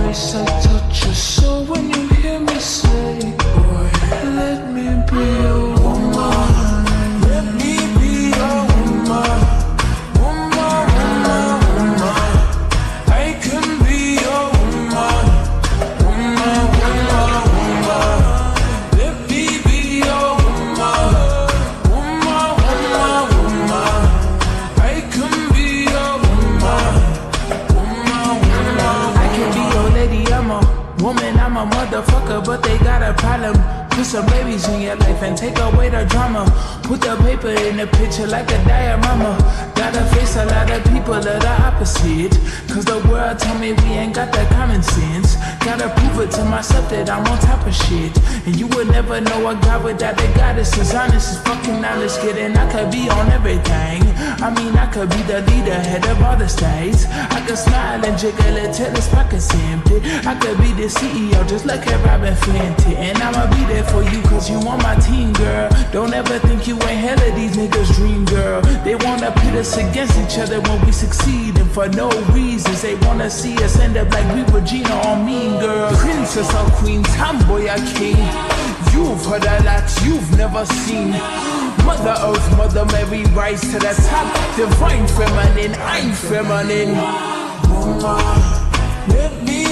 voice, I touch your soul when you hear me say, boy, let me be your woman. Let me be your woman. Woman, woman, woman. I can be your woman. Woman, woman, woman. Let me be your woman. Woman, woman, woman. I can be your woman. Woman, woman. I can be your lady, I'm a woman, I'm a motherfucker, but they got a problem. Put some babies in your life and take away the drama. Put the paper in the picture like a diorama. Gotta face a lot of people of the opposite, cause the world told me we ain't got that common sense. Gotta prove it to myself that I'm on top of shit. And you would never know a God without a goddess. As honest as fucking honest, kidding. I could be on everything. I mean, I could be the leader, head of all the states. I could smile and jiggle it till his pockets empty. I could be the CEO just like a Robin Fenty. And I'ma be there for you cause you on my team, girl. Don't ever think you ain't hell of these niggas' dream, girl. They wanna pit us against each other when we succeed, and for no reasons. They wanna see us end up like we Regina or Mean Girl. Princess or queen, tomboy or king. You've heard a lot you've never seen. Mother Earth, Mother Mary, rise to the top. Divine feminine, I'm feminine. Woman, let me